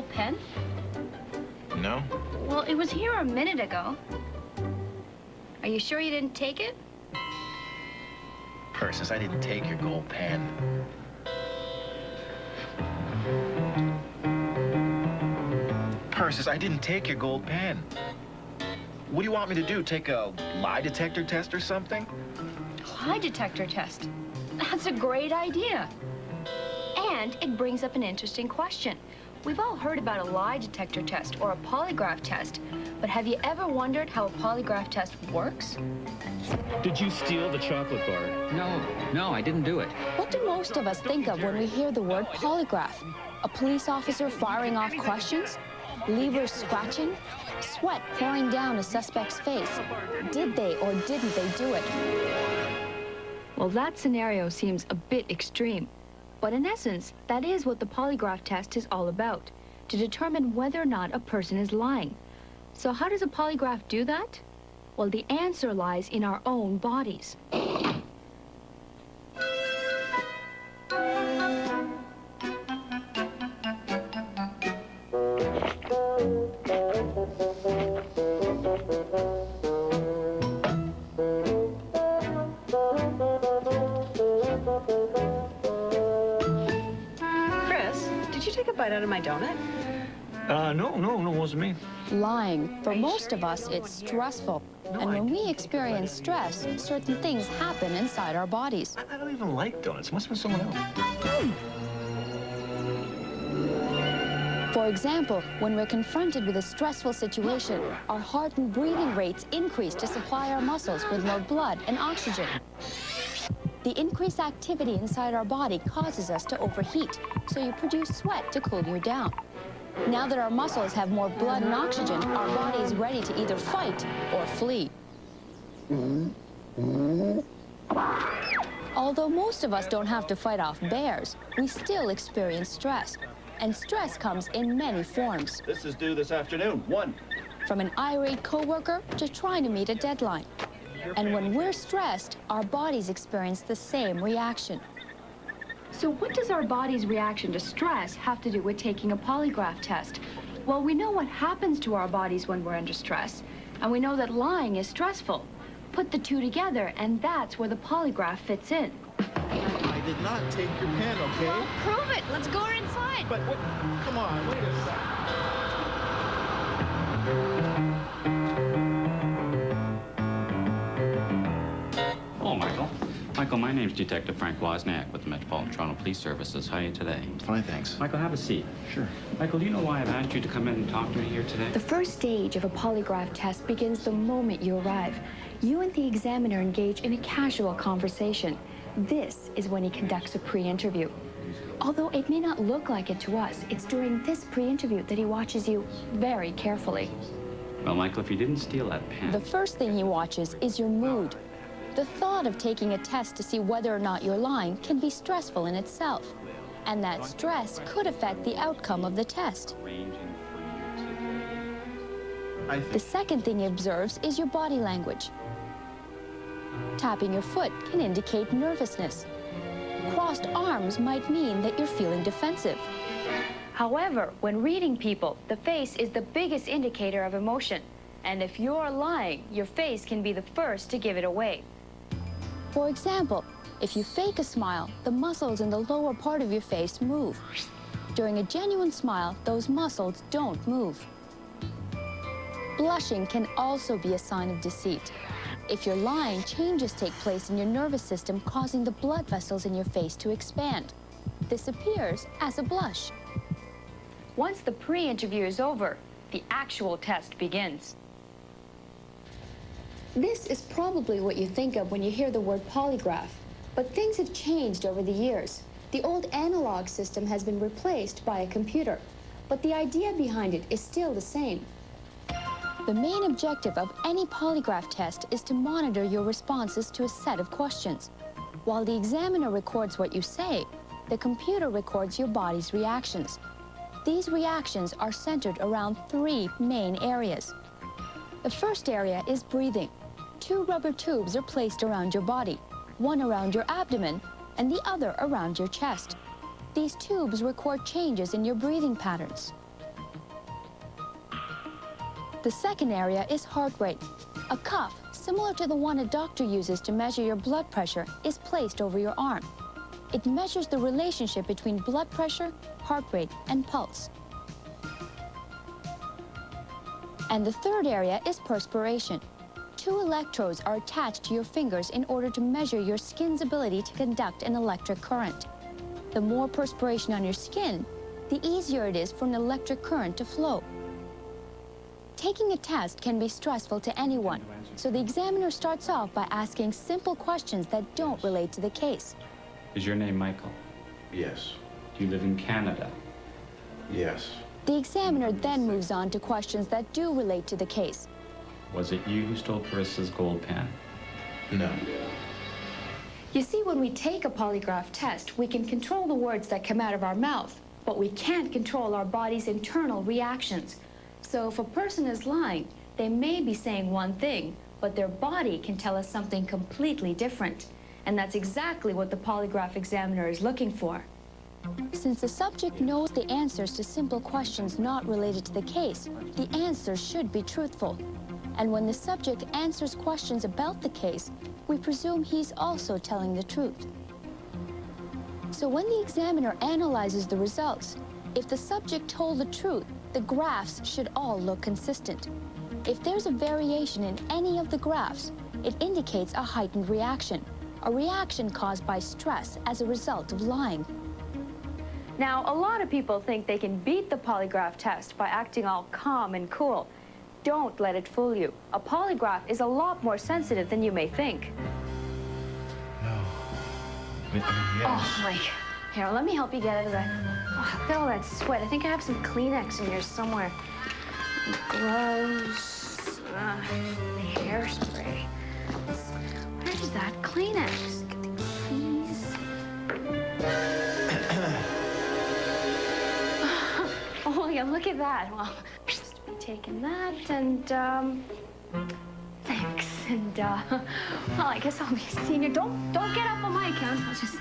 gold pen? No? Well, it was here a minute ago. Are you sure you didn't take it? Persis, I didn't take your gold pen. Persis, I didn't take your gold pen. What do you want me to do? Take a lie detector test or something? Lie detector test? That's a great idea. And it brings up an interesting question. We've all heard about a lie detector test or a polygraph test, but have you ever wondered how a polygraph test works? Did you steal the chocolate bar? No, I didn't do it. What do most of us think of when we hear the word polygraph? A police officer firing off questions? Levers scratching? Sweat pouring down a suspect's face? Did they or didn't they do it? Well, that scenario seems a bit extreme. But in essence, that is what the polygraph test is all about, to determine whether or not a person is lying. So how does a polygraph do that? Well, the answer lies in our own bodies. Did you take a bite out of my donut? No, it wasn't me. Lying. For most of us, it's stressful. And when we experience stress, certain things happen inside our bodies. I don't even like donuts. It must have been someone else. For example, when we're confronted with a stressful situation, our heart and breathing rates increase to supply our muscles with more blood and oxygen. The increased activity inside our body causes us to overheat, so you produce sweat to cool you down. Now that our muscles have more blood and oxygen, our body is ready to either fight or flee. Although most of us don't have to fight off bears, we still experience stress. And stress comes in many forms. This is due this afternoon. 1. From an irate coworker to trying to meet a deadline. And when we're stressed, our bodies experience the same reaction. So what does our body's reaction to stress have to do with taking a polygraph test? Well, we know what happens to our bodies when we're under stress, and we know that lying is stressful. Put the two together, and that's where the polygraph fits in. I did not take your pen, okay? Well, prove it. Let's go inside. But what? Come on, wait a second. Oh, Michael. Michael, my name's Detective Frank Wozniak with the Metropolitan Toronto Police Services. How are you today? Fine, thanks. Michael, have a seat. Sure. Michael, do you know why I've asked you to come in and talk to me here today? The first stage of a polygraph test begins the moment you arrive. You and the examiner engage in a casual conversation. This is when he conducts a pre-interview. Although it may not look like it to us, it's during this pre-interview that he watches you very carefully. Well, Michael, if you didn't steal that pen... The first thing he watches is your mood. The thought of taking a test to see whether or not you're lying can be stressful in itself. And that stress could affect the outcome of the test. The second thing he observes is your body language. Tapping your foot can indicate nervousness. Crossed arms might mean that you're feeling defensive. However, when reading people, the face is the biggest indicator of emotion. And if you're lying, your face can be the first to give it away. For example, if you fake a smile, the muscles in the lower part of your face move. During a genuine smile, those muscles don't move. Blushing can also be a sign of deceit. If you're lying, changes take place in your nervous system, causing the blood vessels in your face to expand. This appears as a blush. Once the pre-interview is over, the actual test begins. This is probably what you think of when you hear the word polygraph. But things have changed over the years. The old analog system has been replaced by a computer. But the idea behind it is still the same. The main objective of any polygraph test is to monitor your responses to a set of questions. While the examiner records what you say, the computer records your body's reactions. These reactions are centered around 3 main areas. The first area is breathing. 2 rubber tubes are placed around your body, one around your abdomen and the other around your chest. These tubes record changes in your breathing patterns. The second area is heart rate. A cuff, similar to the one a doctor uses to measure your blood pressure, is placed over your arm. It measures the relationship between blood pressure, heart rate, and pulse. And the third area is perspiration. 2 electrodes are attached to your fingers in order to measure your skin's ability to conduct an electric current. The more perspiration on your skin, the easier it is for an electric current to flow. Taking a test can be stressful to anyone, so the examiner starts off by asking simple questions that don't relate to the case. Is your name Michael? Yes. Do you live in Canada? Yes. The examiner then moves on to questions that do relate to the case. Was it you who stole Peris's gold pen? No. You see, when we take a polygraph test, we can control the words that come out of our mouth, but we can't control our body's internal reactions. So if a person is lying, they may be saying one thing, but their body can tell us something completely different. And that's exactly what the polygraph examiner is looking for. Since the subject knows the answers to simple questions not related to the case, the answers should be truthful. And when the subject answers questions about the case, we presume he's also telling the truth. So when the examiner analyzes the results, if the subject told the truth, the graphs should all look consistent. If there's a variation in any of the graphs, it indicates a heightened reaction, a reaction caused by stress as a result of lying. Now, a lot of people think they can beat the polygraph test by acting all calm and cool. Don't let it fool you. A polygraph is a lot more sensitive than you may think. No. Yes. Oh, Mike. Here, let me help you get out of that. Oh, look at all that sweat. I think I have some Kleenex in here somewhere. Gloves, hairspray. Where's that Kleenex? Get the keys. Oh, yeah, look at that. Well, just be taking that and, thanks. And, well, I guess I'll be seeing you. Don't get up on my account. I'll just...